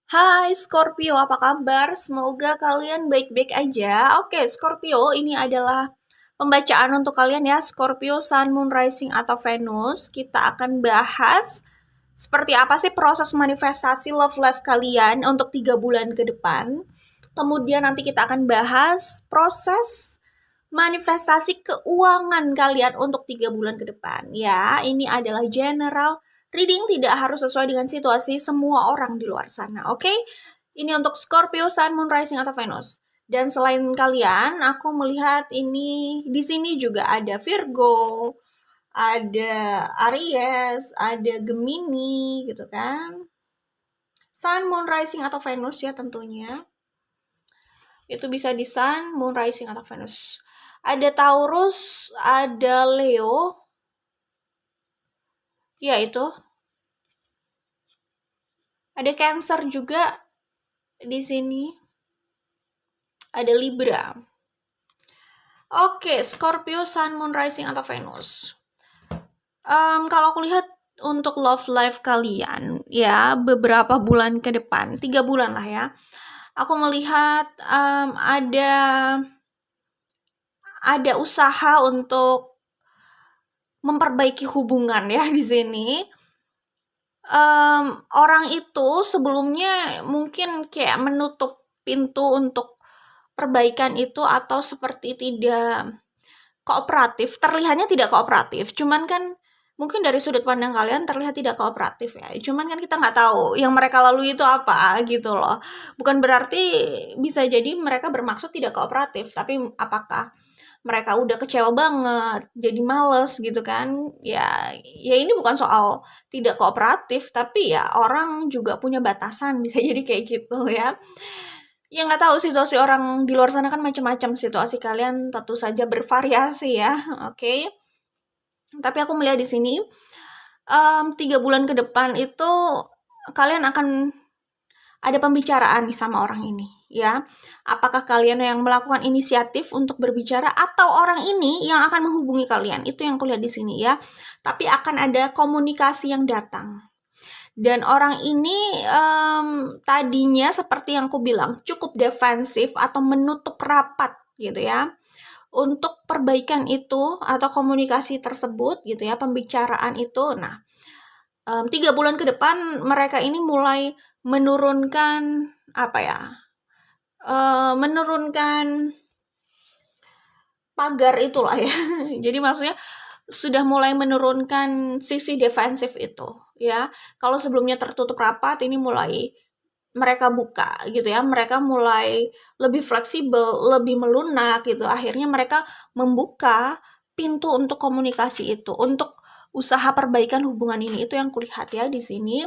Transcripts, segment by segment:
Hai Scorpio, apa kabar? Semoga kalian baik-baik aja. Oke, Scorpio, ini adalah pembacaan untuk kalian ya. Scorpio, Sun, Moon, Rising, atau Venus. Kita akan bahas seperti apa sih proses manifestasi love life kalian untuk 3 bulan ke depan. Kemudian nanti kita akan bahas proses manifestasi keuangan kalian untuk 3 bulan ke depan. Ya, ini adalah general reading, tidak harus sesuai dengan situasi semua orang di luar sana, oke? Ini untuk Scorpio, Sun, Moon, Rising, atau Venus. Dan selain kalian, aku melihat ini di sini juga ada Virgo, ada Aries, ada Gemini gitu kan. Sun, Moon, Rising, atau Venus ya tentunya. Itu bisa di Sun, Moon, Rising, atau Venus. Ada Taurus, ada Leo. Ya itu. Ada Cancer juga di sini. Ada Libra. Oke, Scorpio, Sun, Moon, Rising, atau Venus. Kalau aku lihat untuk love life kalian, ya beberapa bulan ke depan, 3 bulan lah ya. Aku melihat ada usaha untuk memperbaiki hubungan ya di sini. Orang itu sebelumnya mungkin kayak menutup pintu untuk perbaikan itu atau seperti tidak kooperatif, terlihatnya tidak kooperatif, cuman kan mungkin dari sudut pandang kalian terlihat tidak kooperatif ya, cuman kan kita nggak tahu yang mereka lalui itu apa gitu loh. Bukan berarti bisa jadi mereka bermaksud tidak kooperatif, tapi apakah mereka udah kecewa banget, jadi males gitu kan. Ya ini bukan soal tidak kooperatif, tapi ya orang juga punya batasan, bisa jadi kayak gitu ya. Ya nggak tahu, situasi orang di luar sana kan macam-macam, situasi kalian tentu saja bervariasi ya, oke. Tapi aku melihat di sini 3 bulan ke depan itu kalian akan ada pembicaraan nih sama orang ini ya. Apakah kalian yang melakukan inisiatif untuk berbicara atau orang ini yang akan menghubungi kalian? Itu yang kulihat di sini ya. Tapi akan ada komunikasi yang datang. Dan orang ini tadinya seperti yang aku bilang cukup defensif atau menutup rapat gitu ya untuk perbaikan itu atau komunikasi tersebut gitu ya, pembicaraan itu. Nah, 3 bulan ke depan mereka ini mulai menurunkan apa ya, menurunkan pagar itulah ya. Jadi maksudnya sudah mulai menurunkan sisi defensif itu ya. Kalau sebelumnya tertutup rapat, ini mulai mereka buka gitu ya. Mereka mulai lebih fleksibel, lebih melunak gitu. Akhirnya mereka membuka pintu untuk komunikasi itu, untuk usaha perbaikan hubungan ini. Itu yang kulihat ya di sini.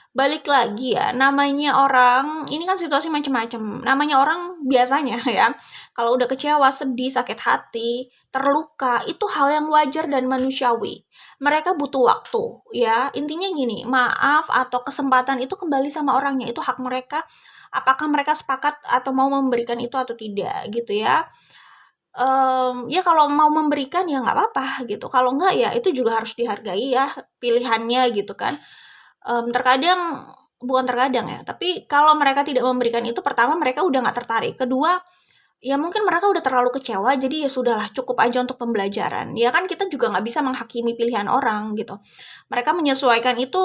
Balik lagi ya, namanya orang, ini kan situasi macam-macam. Namanya orang biasanya ya, kalau udah kecewa, sedih, sakit hati, terluka, itu hal yang wajar dan manusiawi. Mereka butuh waktu ya. Intinya gini, maaf atau kesempatan itu kembali sama orangnya, itu hak mereka. Apakah mereka sepakat atau mau memberikan itu atau tidak gitu ya. Ya kalau mau memberikan ya nggak apa-apa gitu. Kalau nggak ya itu juga harus dihargai ya pilihannya gitu kan. Bukan terkadang ya, tapi kalau mereka tidak memberikan itu, pertama mereka udah nggak tertarik, kedua ya mungkin mereka udah terlalu kecewa, jadi ya sudahlah, cukup aja untuk pembelajaran. Ya kan kita juga nggak bisa menghakimi pilihan orang gitu. Mereka menyesuaikan itu,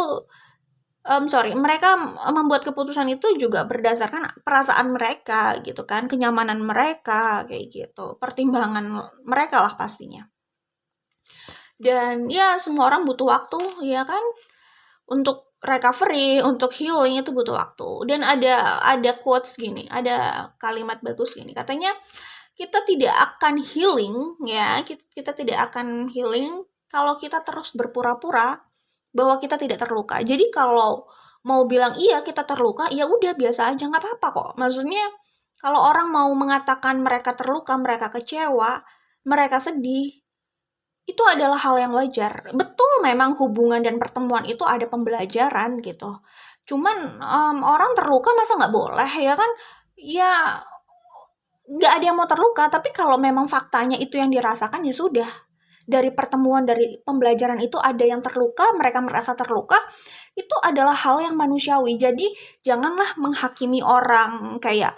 mereka membuat keputusan itu juga berdasarkan perasaan mereka gitu kan, kenyamanan mereka kayak gitu, pertimbangan mereka lah pastinya. Dan ya semua orang butuh waktu ya kan, untuk recovery, untuk healing itu butuh waktu. Dan ada quotes gini, ada kalimat bagus gini, katanya kita tidak akan healing ya, kita tidak akan healing kalau kita terus berpura-pura bahwa kita tidak terluka. Jadi kalau mau bilang iya kita terluka, ya udah biasa aja, nggak apa-apa kok. Maksudnya kalau orang mau mengatakan mereka terluka, mereka kecewa, mereka sedih, itu adalah hal yang wajar. Betul, memang hubungan dan pertemuan itu ada pembelajaran gitu. Cuman orang terluka masa nggak boleh ya kan? Ya nggak ada yang mau terluka, tapi kalau memang faktanya itu yang dirasakan ya sudah. dari pertemuan, dari pembelajaran itu ada yang terluka, mereka merasa terluka, itu adalah hal yang manusiawi. Jadi janganlah menghakimi orang kayak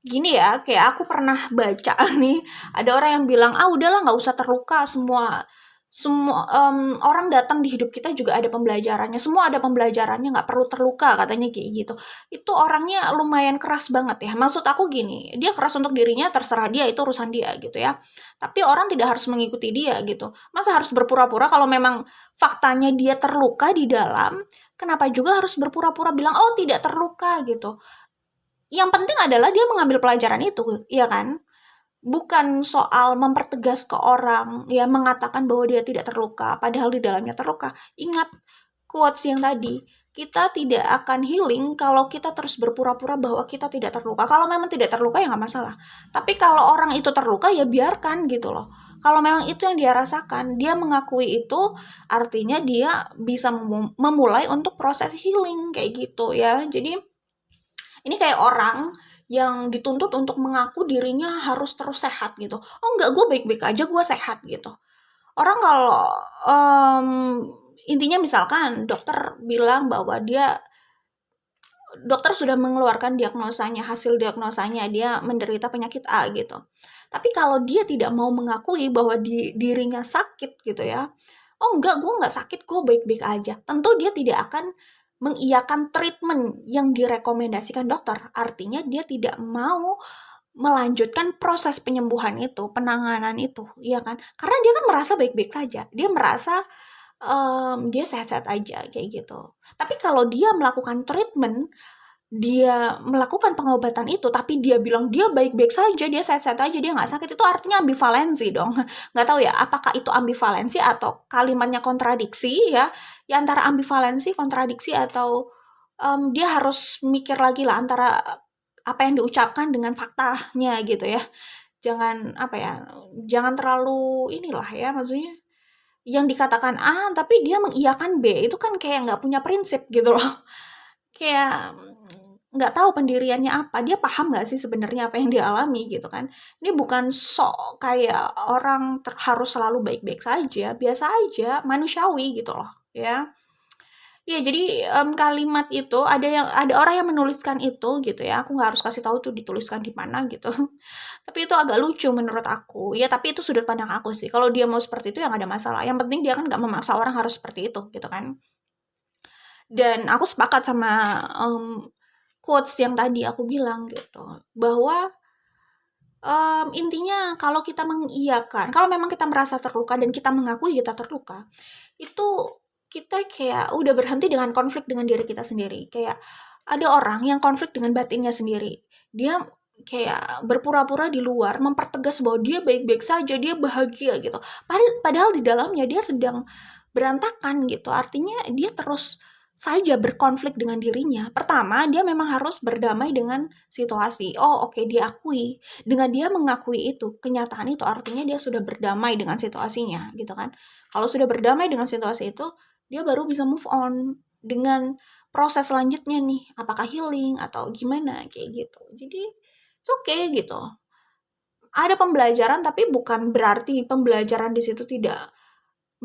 gini ya, kayak aku pernah baca nih, ada orang yang bilang, "Ah, udahlah nggak usah terluka, semua semua orang datang di hidup kita juga ada pembelajarannya, semua ada pembelajarannya, nggak perlu terluka," katanya kayak gitu. Itu orangnya lumayan keras banget ya. Maksud aku gini, dia keras untuk dirinya, terserah dia, itu urusan dia gitu ya. Tapi orang tidak harus mengikuti dia gitu. Masa harus berpura-pura kalau memang faktanya dia terluka di dalam, kenapa juga harus berpura-pura bilang, "Oh, tidak terluka," gitu. Yang penting adalah dia mengambil pelajaran itu, ya kan? Bukan soal mempertegas ke orang, ya mengatakan bahwa dia tidak terluka, padahal di dalamnya terluka. Ingat quotes yang tadi, kita tidak akan healing kalau kita terus berpura-pura bahwa kita tidak terluka. Kalau memang tidak terluka ya nggak masalah. Tapi kalau orang itu terluka ya biarkan gitu loh. Kalau memang itu yang dia rasakan, dia mengakui itu, artinya dia bisa memulai untuk proses healing kayak gitu ya. Jadi ini kayak orang yang dituntut untuk mengaku dirinya harus terus sehat gitu. Oh enggak, gue baik-baik aja, gue sehat gitu. Orang kalau intinya misalkan dokter bilang bahwa dokter sudah mengeluarkan diagnosanya, hasil diagnosanya dia menderita penyakit A gitu. Tapi kalau dia tidak mau mengakui bahwa dirinya sakit gitu ya, oh enggak, gue nggak sakit, gue baik-baik aja. Tentu dia tidak akan mengiyakan treatment yang direkomendasikan dokter. Artinya dia tidak mau melanjutkan proses penyembuhan itu, penanganan itu, iya kan? Karena dia kan merasa baik-baik saja. Dia merasa dia sehat-sehat aja kayak gitu. Tapi kalau dia melakukan treatment, dia melakukan pengobatan itu, tapi dia bilang dia baik-baik saja, dia sehat-sehat aja, dia nggak sakit, itu artinya ambivalensi dong. Nggak tahu ya, apakah itu ambivalensi atau kalimatnya kontradiksi ya? Ya antara ambivalensi, kontradiksi, atau dia harus mikir lagi lah antara apa yang diucapkan dengan faktanya gitu ya. Jangan apa ya, jangan terlalu inilah ya, maksudnya yang dikatakan A tapi dia mengiyakan B, itu kan kayak nggak punya prinsip gitu loh. Kayak nggak tahu pendiriannya apa, dia paham nggak sih sebenarnya apa yang dia alami gitu kan. Ini bukan sok kayak orang harus selalu baik-baik saja, biasa aja, manusiawi gitu loh ya. Ya jadi kalimat itu ada orang yang menuliskan itu gitu ya, aku nggak harus kasih tahu tuh dituliskan di mana gitu. Tapi itu agak lucu menurut aku, ya tapi itu sudut pandang aku sih, kalau dia mau seperti itu ya nggak ada masalah, yang penting dia kan nggak memaksa orang harus seperti itu gitu kan. Dan aku sepakat sama quotes yang tadi aku bilang gitu, bahwa intinya kalau kita mengiyakan, kalau memang kita merasa terluka dan kita mengakui kita terluka, itu kita kayak udah berhenti dengan konflik dengan diri kita sendiri. Kayak ada orang yang konflik dengan batinnya sendiri. Dia kayak berpura-pura di luar, mempertegas bahwa dia baik-baik saja, dia bahagia gitu. Padahal di dalamnya dia sedang berantakan gitu. Artinya dia terus saja berkonflik dengan dirinya. Pertama, dia memang harus berdamai dengan situasi. Oh, oke, dia akui. Dengan dia mengakui itu, kenyataan itu artinya dia sudah berdamai dengan situasinya, gitu kan. Kalau sudah berdamai dengan situasi itu, dia baru bisa move on dengan proses selanjutnya nih, apakah healing atau gimana kayak gitu. Jadi it's okay gitu. Ada pembelajaran tapi bukan berarti pembelajaran di situ tidak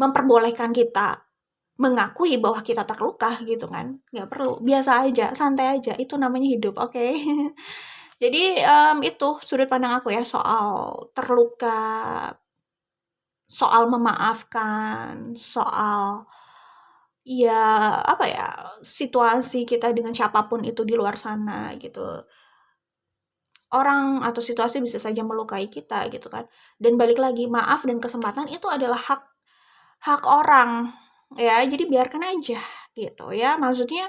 memperbolehkan kita mengakui bahwa kita terluka gitu kan. Nggak perlu, biasa aja, santai aja, itu namanya hidup, oke. Okay? Jadi itu sudut pandang aku ya soal terluka, soal memaafkan, soal ya apa ya, situasi kita dengan siapapun itu di luar sana gitu. Orang atau situasi bisa saja melukai kita gitu kan. Dan balik lagi, maaf dan kesempatan itu adalah hak hak orang ya, jadi biarkan aja gitu ya. Maksudnya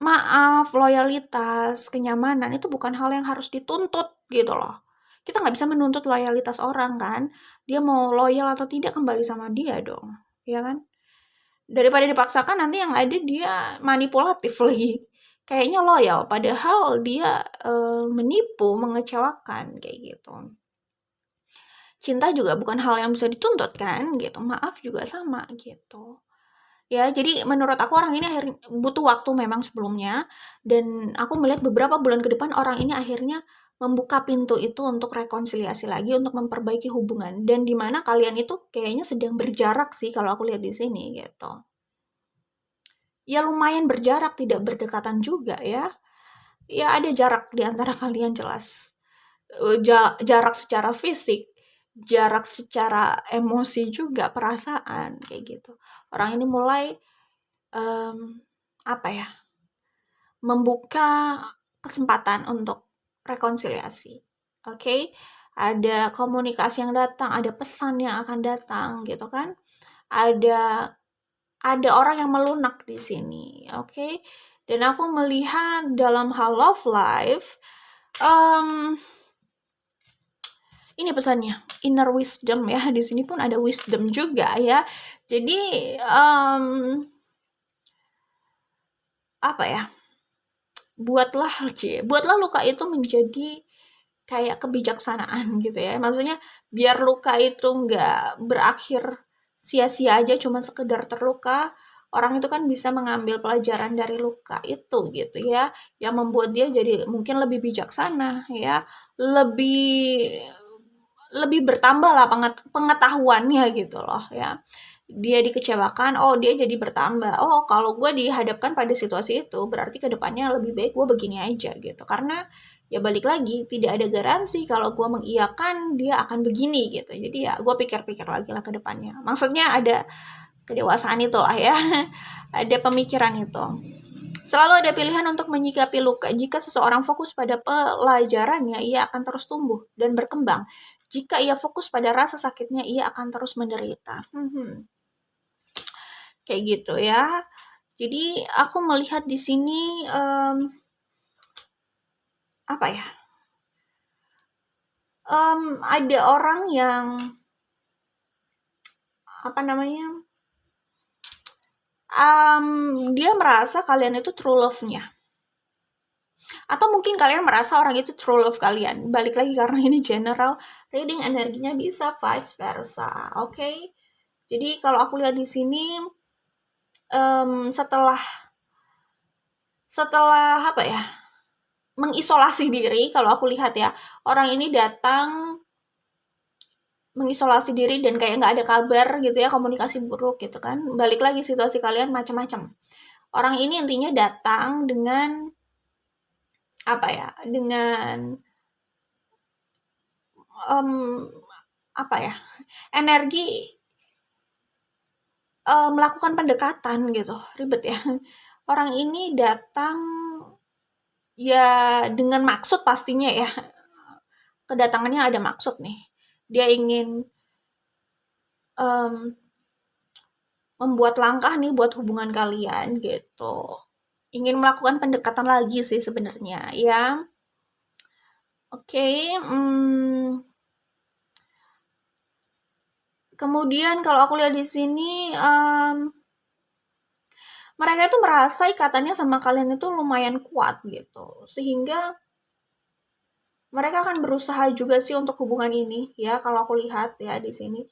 maaf, loyalitas, kenyamanan itu bukan hal yang harus dituntut gitu loh. Kita nggak bisa menuntut loyalitas orang kan. Dia mau loyal atau tidak kembali sama dia dong, ya kan? Daripada dipaksakan nanti yang ada dia manipulatif lagi. Kayaknya loyal, padahal dia menipu, mengecewakan kayak gitu. Cinta juga bukan hal yang bisa dituntut kan gitu. Maaf juga sama gitu. Ya, jadi menurut aku orang ini butuh waktu memang sebelumnya, dan aku melihat beberapa bulan ke depan orang ini akhirnya membuka pintu itu untuk rekonsiliasi lagi, untuk memperbaiki hubungan, dan di mana kalian itu kayaknya sedang berjarak sih kalau aku lihat di sini gitu. Ya lumayan berjarak, tidak berdekatan juga ya. Ya ada jarak di antara kalian jelas. Jarak secara fisik, jarak secara emosi juga, perasaan kayak gitu. Orang ini mulai apa ya? Membuka kesempatan untuk rekonsiliasi. Oke? Ada komunikasi yang datang, ada pesan yang akan datang gitu kan. Ada orang yang melunak di sini, oke? Dan aku melihat dalam hal love life, ini pesannya, inner wisdom ya. Di sini pun ada wisdom juga ya. Jadi apa ya? Buatlah luka itu menjadi kayak kebijaksanaan gitu ya. Maksudnya biar luka itu nggak berakhir sia-sia aja cuma sekedar terluka. Orang itu kan bisa mengambil pelajaran dari luka itu gitu ya, yang membuat dia jadi mungkin lebih bijaksana ya, lebih bertambah lah pengetahuannya gitu loh ya. Dia dikecewakan, oh dia jadi bertambah, oh kalau gue dihadapkan pada situasi itu berarti kedepannya lebih baik gue begini aja gitu. Karena ya balik lagi, tidak ada garansi kalau gue mengiyakan dia akan begini gitu. Jadi ya gue pikir-pikir lagi lah ke depannya. Maksudnya ada kedewasaan itulah ya. Ada pemikiran itu. Selalu ada pilihan untuk menyikapi luka. Jika seseorang fokus pada pelajarannya, ia akan terus tumbuh dan berkembang. Jika ia fokus pada rasa sakitnya, ia akan terus menderita. Kayak gitu ya. Jadi aku melihat di sini apa ya? Ada orang yang apa namanya? Dia merasa kalian itu true love-nya. Atau mungkin kalian merasa orang itu true love kalian. Balik lagi karena ini general reading, energinya bisa vice versa. Oke? Jadi kalau aku lihat di sini setelah apa ya? Mengisolasi diri, kalau aku lihat ya, orang ini datang mengisolasi diri dan kayak nggak ada kabar gitu ya, komunikasi buruk gitu kan. Balik lagi situasi kalian macam-macam. Orang ini intinya datang dengan apa ya? Dengan apa ya? Energi melakukan pendekatan gitu, ribet ya. Orang ini datang ya dengan maksud pastinya ya. Kedatangannya ada maksud nih. Dia ingin membuat langkah nih buat hubungan kalian gitu. Ingin melakukan pendekatan lagi sih sebenarnya ya. Oke, kemudian kalau aku lihat di sini mereka itu merasa ikatannya sama kalian itu lumayan kuat gitu. Sehingga mereka akan berusaha juga sih untuk hubungan ini ya, kalau aku lihat ya di sini.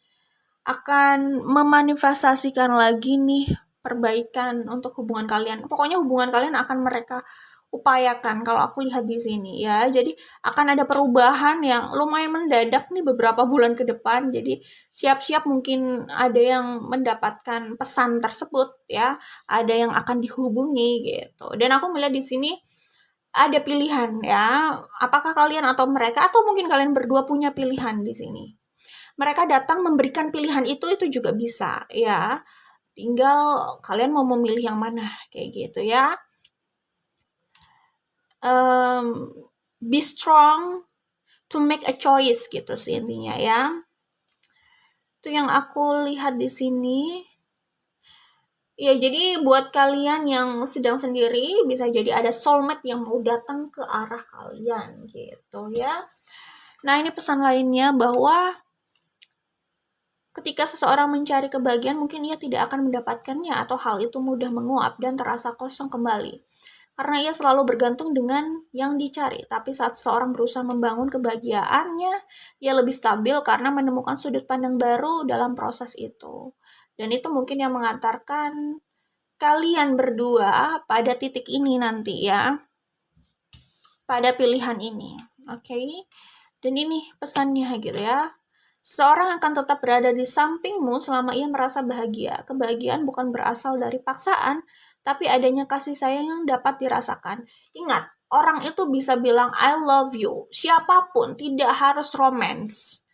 Akan memanifestasikan lagi nih perbaikan untuk hubungan kalian. Pokoknya hubungan kalian akan mereka upayakan kalau aku lihat di sini ya. Jadi akan ada perubahan yang lumayan mendadak nih beberapa bulan ke depan. Jadi siap-siap mungkin ada yang mendapatkan pesan tersebut ya. Ada yang akan dihubungi gitu. Dan aku melihat di sini ada pilihan ya. Apakah kalian atau mereka atau mungkin kalian berdua punya pilihan di sini. Mereka datang memberikan pilihan itu juga bisa ya. Tinggal kalian mau memilih yang mana kayak gitu ya. Be strong to make a choice gitu sih intinya ya. Itu yang aku lihat di sini. Ya, jadi buat kalian yang sedang sendiri bisa jadi ada soulmate yang mau datang ke arah kalian gitu ya. Nah, ini pesan lainnya bahwa ketika seseorang mencari kebahagiaan, mungkin ia tidak akan mendapatkannya atau hal itu mudah menguap dan terasa kosong kembali. Karena ia selalu bergantung dengan yang dicari. Tapi saat seseorang berusaha membangun kebahagiaannya, ia lebih stabil karena menemukan sudut pandang baru dalam proses itu. Dan itu mungkin yang mengantarkan kalian berdua pada titik ini nanti ya. Pada pilihan ini. Oke. Dan ini pesannya gitu ya. Seorang akan tetap berada di sampingmu selama ia merasa bahagia. Kebahagiaan bukan berasal dari paksaan, tapi adanya kasih sayang yang dapat dirasakan. Ingat, orang itu bisa bilang I love you. Siapapun, tidak harus romance.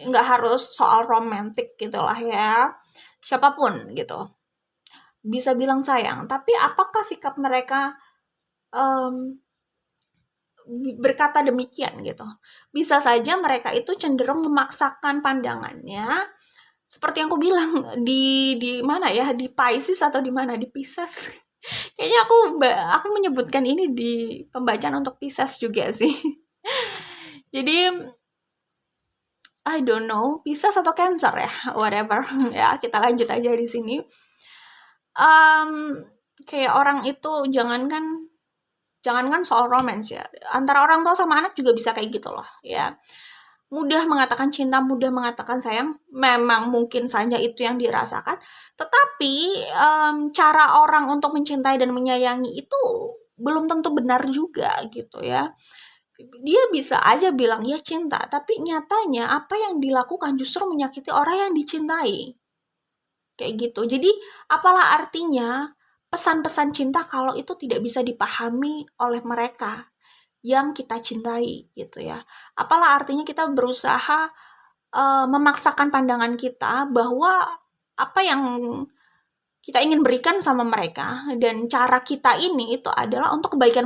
Nggak harus soal romantik gitu lah ya. Siapapun gitu. Bisa bilang sayang. Tapi apakah sikap mereka berkata demikian gitu? Bisa saja mereka itu cenderung memaksakan pandangannya, seperti yang aku bilang di mana ya, di Pisces atau di mana, di Pisces. Kayaknya aku menyebutkan ini di pembacaan untuk Pisces juga sih. Jadi I don't know, Pisces atau Cancer ya, whatever. Ya, kita lanjut aja di sini. Kayak orang itu jangankan soal romance ya, antara orang tua sama anak juga bisa kayak gitu loh ya. Mudah mengatakan cinta, mudah mengatakan sayang, memang mungkin saja itu yang dirasakan, tetapi cara orang untuk mencintai dan menyayangi itu belum tentu benar juga gitu ya. Dia bisa aja bilang ya cinta, tapi nyatanya apa yang dilakukan justru menyakiti orang yang dicintai. Kayak gitu. Jadi apalah artinya pesan-pesan cinta kalau itu tidak bisa dipahami oleh mereka yang kita cintai gitu ya. Apalah artinya kita berusaha memaksakan pandangan kita bahwa apa yang kita ingin berikan sama mereka dan cara kita ini itu adalah untuk kebaikan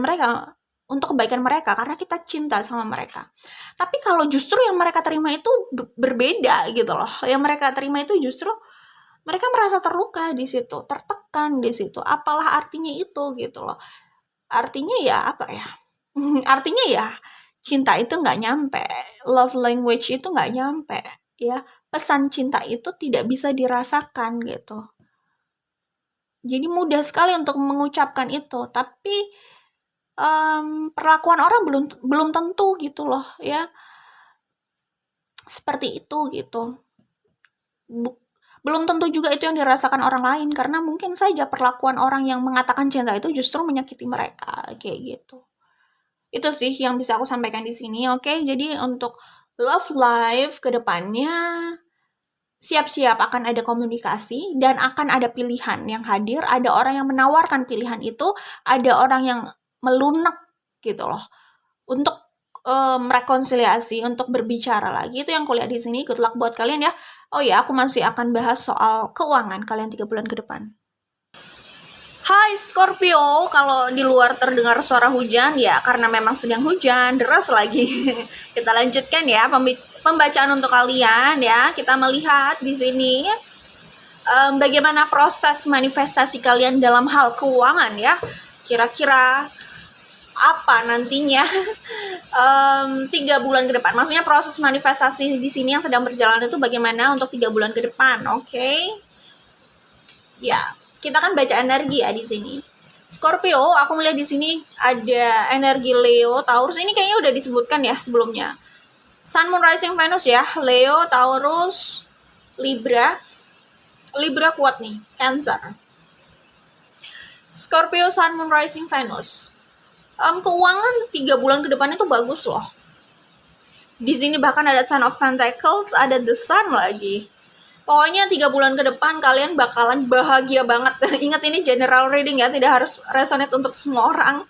mereka karena kita cinta sama mereka. Tapi kalau justru yang mereka terima itu berbeda gitu loh. Yang mereka terima itu justru mereka merasa terluka di situ, tertekan di situ. Apalah artinya itu gitu loh. Artinya ya apa ya? Artinya ya cinta itu nggak nyampe, love language itu nggak nyampe, ya. Pesan cinta itu tidak bisa dirasakan gitu. Jadi mudah sekali untuk mengucapkan itu, tapi perlakuan orang belum tentu gitu loh, ya. Seperti itu gitu. Belum tentu juga itu yang dirasakan orang lain, karena mungkin saja perlakuan orang yang mengatakan cinta itu justru menyakiti mereka, kayak gitu. Itu sih yang bisa aku sampaikan di sini, oke? Jadi untuk love life ke depannya, siap-siap akan ada komunikasi dan akan ada pilihan yang hadir, ada orang yang menawarkan pilihan itu, ada orang yang melunak gitu loh, untuk rekonsiliasi, untuk berbicara lagi. Itu yang kulihat di sini. Good luck buat kalian ya. Oh ya, aku masih akan bahas soal keuangan kalian 3 bulan ke depan. Hai Scorpio, kalau di luar terdengar suara hujan ya karena memang sedang hujan, deras lagi. Kita lanjutkan ya pembacaan untuk kalian ya. Kita melihat di sini bagaimana proses manifestasi kalian dalam hal keuangan ya. Kira-kira apa nantinya 3 bulan ke depan. Maksudnya proses manifestasi di sini yang sedang berjalan itu bagaimana untuk 3 bulan ke depan, oke? Ya, kita kan baca energi ya di sini. Scorpio, aku melihat di sini ada energi Leo, Taurus. Ini kayaknya udah disebutkan ya sebelumnya. Sun, Moon, Rising, Venus ya. Leo, Taurus, Libra. Libra kuat nih, Cancer. Scorpio, Sun, Moon, Rising, Venus. Keuangan 3 bulan ke depan itu bagus loh. Di sini bahkan ada Ten of Pentacles, ada The Sun lagi. Pokoknya 3 bulan ke depan kalian bakalan bahagia banget. Ingat ini general reading ya, tidak harus resonate untuk semua orang.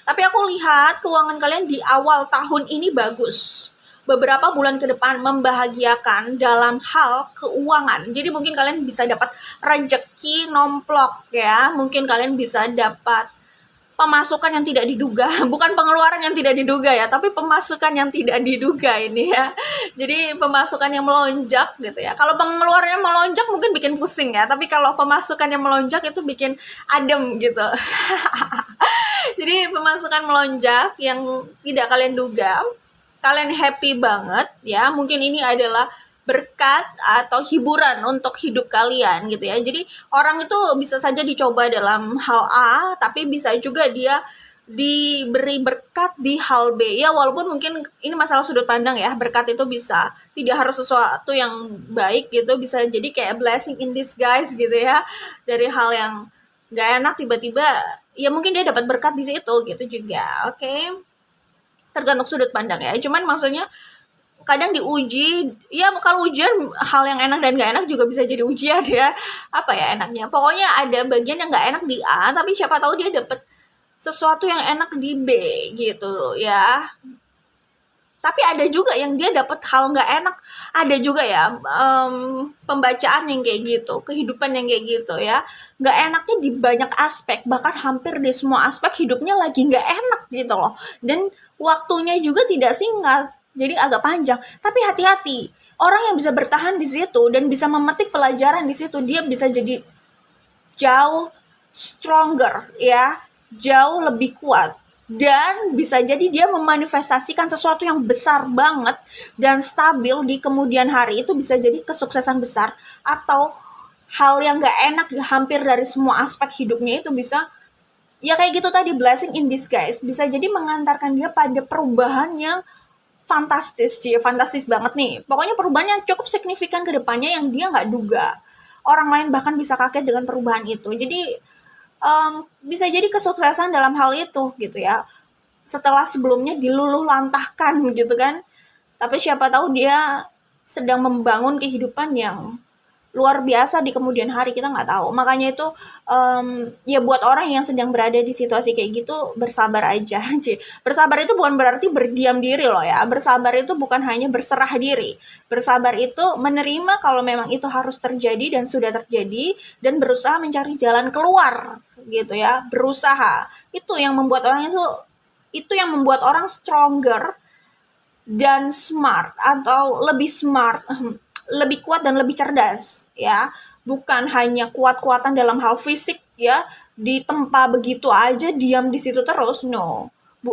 Tapi aku lihat keuangan kalian di awal tahun ini bagus. Beberapa bulan ke depan membahagiakan dalam hal keuangan. Jadi mungkin kalian bisa dapat rezeki nomplok ya. Mungkin kalian bisa dapat pemasukan yang tidak diduga, bukan pengeluaran yang tidak diduga ya, tapi pemasukan yang tidak diduga ini ya. Jadi pemasukan yang melonjak gitu ya. Kalau pengeluarannya melonjak mungkin bikin pusing ya, tapi kalau pemasukan yang melonjak itu bikin adem gitu. Jadi pemasukan melonjak yang tidak kalian duga, kalian happy banget ya. Mungkin ini adalah berkat atau hiburan untuk hidup kalian gitu ya. Jadi orang itu bisa saja dicoba dalam hal A, tapi bisa juga dia diberi berkat di hal B ya, walaupun mungkin ini masalah sudut pandang ya. Berkat itu bisa tidak harus sesuatu yang baik gitu, bisa jadi kayak blessing in disguise gitu ya, dari hal yang gak enak tiba-tiba ya mungkin dia dapat berkat di situ gitu juga. Oke. tergantung sudut pandang ya. Cuman maksudnya kadang diuji, ya kalau ujian hal yang enak dan gak enak juga bisa jadi ujian ya. Apa ya enaknya? Pokoknya ada bagian yang gak enak di A, tapi siapa tahu dia dapet sesuatu yang enak di B gitu ya. Tapi ada juga yang dia dapat hal nggak enak, ada juga ya pembacaan yang kayak gitu, kehidupan yang kayak gitu ya, nggak enaknya di banyak aspek, bahkan hampir di semua aspek hidupnya lagi nggak enak gitu loh, dan waktunya juga tidak singkat, jadi agak panjang. Tapi hati-hati, orang yang bisa bertahan di situ dan bisa memetik pelajaran di situ, dia bisa jadi jauh stronger ya, jauh lebih kuat, dan bisa jadi dia memanifestasikan sesuatu yang besar banget dan stabil di kemudian hari. Itu bisa jadi kesuksesan besar atau hal yang gak enak hampir dari semua aspek hidupnya. Itu bisa ya kayak gitu tadi, blessing in disguise, bisa jadi mengantarkan dia pada perubahan yang fantastis banget nih. Pokoknya perubahan yang cukup signifikan ke depannya yang dia gak duga. Orang lain bahkan bisa kaget dengan perubahan itu. Jadi bisa jadi kesuksesan dalam hal itu gitu ya, setelah sebelumnya diluluh lantahkan gitu kan. Tapi siapa tahu dia sedang membangun kehidupan yang luar biasa di kemudian hari, kita nggak tahu. Makanya itu ya buat orang yang sedang berada di situasi kayak gitu, bersabar aja. Bersabar itu bukan berarti berdiam diri loh ya. Bersabar itu bukan hanya berserah diri. Bersabar itu menerima kalau memang itu harus terjadi dan sudah terjadi, dan berusaha mencari jalan keluar gitu ya. Berusaha. Itu yang membuat orang itu yang membuat orang stronger dan smart, atau lebih smart, lebih kuat dan lebih cerdas ya. Bukan hanya kuat-kuatan dalam hal fisik ya, ditempa begitu aja, diam di situ terus, no.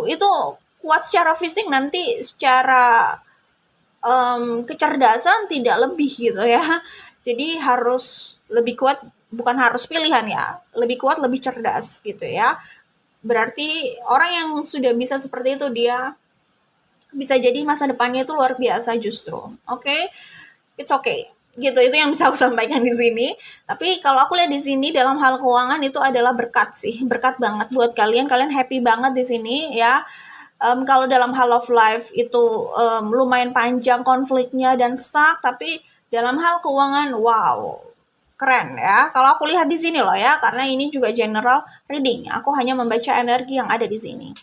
Itu kuat secara fisik, nanti secara kecerdasan tidak lebih gitu ya. Jadi harus lebih kuat, bukan harus pilihan ya, lebih kuat, lebih cerdas gitu ya. Berarti orang yang sudah bisa seperti itu, dia bisa jadi masa depannya itu luar biasa justru. Oke? It's okay. Gitu, itu yang bisa aku sampaikan di sini. Tapi kalau aku lihat di sini dalam hal keuangan itu adalah berkat sih, berkat banget buat kalian. Kalian happy banget di sini ya. Kalau dalam hal of life itu lumayan panjang konfliknya dan stuck, tapi dalam hal keuangan, wow, keren ya. Kalau aku lihat di sini loh ya, karena ini juga general reading. Aku hanya membaca energi yang ada di sini.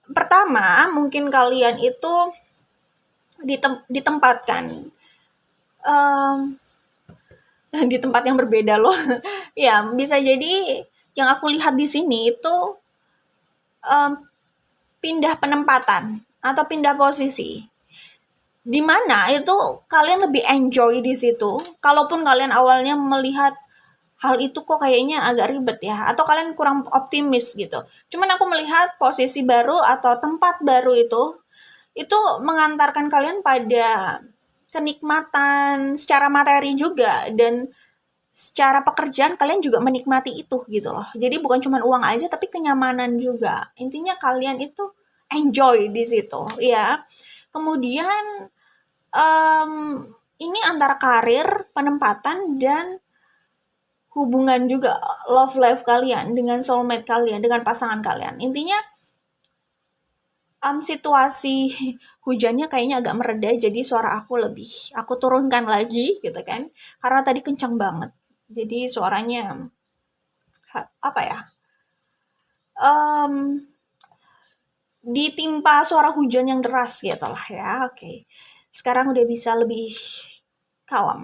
Pertama, mungkin kalian itu ditempatkan di tempat yang berbeda loh. Ya, bisa jadi yang aku lihat di sini itu pindah penempatan atau pindah posisi. Di mana itu kalian lebih enjoy di situ. Kalaupun kalian awalnya melihat hal itu kok kayaknya agak ribet ya, atau kalian kurang optimis gitu. Cuman aku melihat posisi baru atau tempat baru itu mengantarkan kalian pada kenikmatan secara materi juga, dan secara pekerjaan kalian juga menikmati itu gitu loh. Jadi bukan cuma uang aja, tapi kenyamanan juga. Intinya kalian itu enjoy di situ ya. Kemudian ini antara karir, penempatan, dan hubungan juga, love life kalian dengan soulmate kalian, dengan pasangan kalian. Intinya situasi hujannya kayaknya agak mereda, jadi suara aku turunkan lagi gitu kan, karena tadi kencang banget, jadi suaranya apa ya, ditimpa suara hujan yang deras gitu lah ya. Oke. Sekarang udah bisa lebih kalem,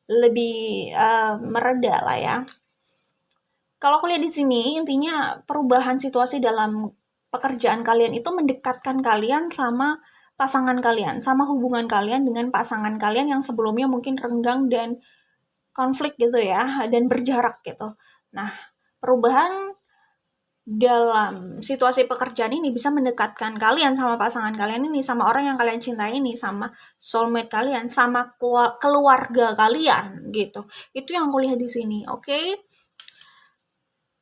lebih mereda lah ya. Kalau aku lihat di sini, intinya perubahan situasi dalam pekerjaan kalian itu mendekatkan kalian sama pasangan kalian, sama hubungan kalian dengan pasangan kalian yang sebelumnya mungkin renggang dan konflik gitu ya, dan berjarak gitu. Nah, perubahan dalam situasi pekerjaan ini bisa mendekatkan kalian sama pasangan kalian ini, sama orang yang kalian cintai ini, sama soulmate kalian, sama keluarga kalian gitu. Itu yang aku lihat di sini, oke?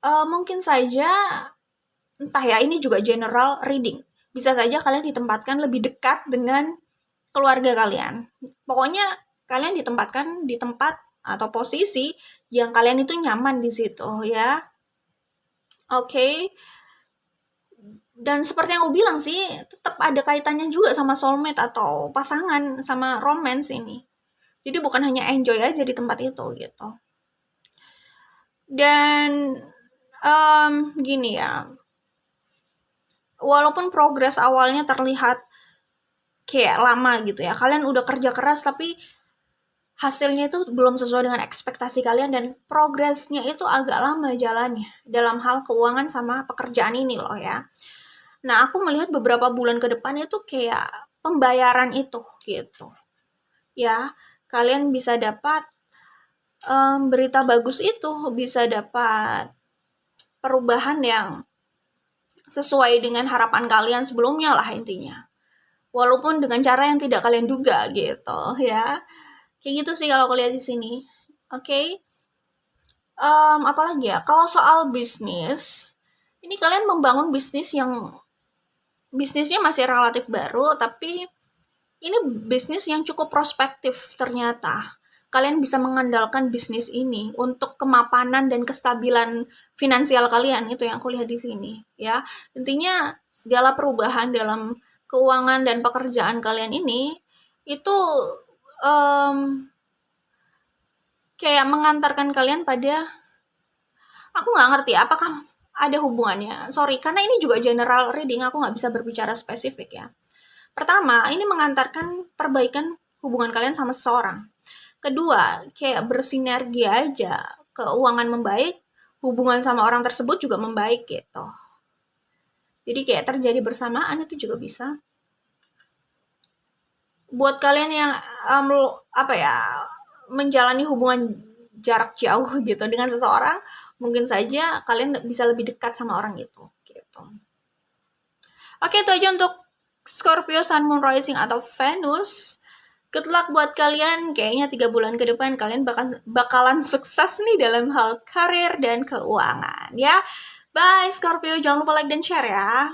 Mungkin saja, entah ya, ini juga general reading. Bisa saja kalian ditempatkan lebih dekat dengan keluarga kalian. Pokoknya kalian ditempatkan di tempat atau posisi yang kalian itu nyaman di situ ya. Oke. Dan seperti yang aku bilang sih, tetap ada kaitannya juga sama soulmate atau pasangan, sama romance ini. Jadi bukan hanya enjoy aja di tempat itu gitu. Dan gini ya, walaupun progres awalnya terlihat kayak lama gitu ya, kalian udah kerja keras tapi hasilnya itu belum sesuai dengan ekspektasi kalian dan progresnya itu agak lama jalannya dalam hal keuangan sama pekerjaan ini loh ya. Nah, aku melihat beberapa bulan ke depan itu kayak pembayaran itu gitu. Ya, kalian bisa dapat berita bagus itu, bisa dapat perubahan yang sesuai dengan harapan kalian sebelumnya lah intinya. Walaupun dengan cara yang tidak kalian duga gitu ya. Kayak gitu sih kalau aku lihat di sini. Oke. Apalagi ya? Kalau soal bisnis, ini kalian membangun bisnisnya masih relatif baru, tapi ini bisnis yang cukup prospektif ternyata. Kalian bisa mengandalkan bisnis ini untuk kemapanan dan kestabilan finansial kalian, itu yang aku lihat di sini ya. Intinya segala perubahan dalam keuangan dan pekerjaan kalian ini itu kayak mengantarkan kalian pada, aku nggak ngerti apakah ada hubungannya. Sorry, karena ini juga general reading, aku nggak bisa berbicara spesifik ya. Pertama, ini mengantarkan perbaikan hubungan kalian sama seseorang. Kedua, kayak bersinergi aja, keuangan membaik, hubungan sama orang tersebut juga membaik gitu. Jadi kayak terjadi bersamaan itu juga bisa. Buat kalian yang menjalani hubungan jarak jauh gitu dengan seseorang, mungkin saja kalian bisa lebih dekat sama orang itu gitu. Oke, itu aja untuk Scorpio Sun, Moon, Rising atau Venus. Good luck buat kalian, kayaknya 3 bulan ke depan kalian bakalan sukses nih dalam hal karir dan keuangan ya. Bye Scorpio, jangan lupa like dan share ya.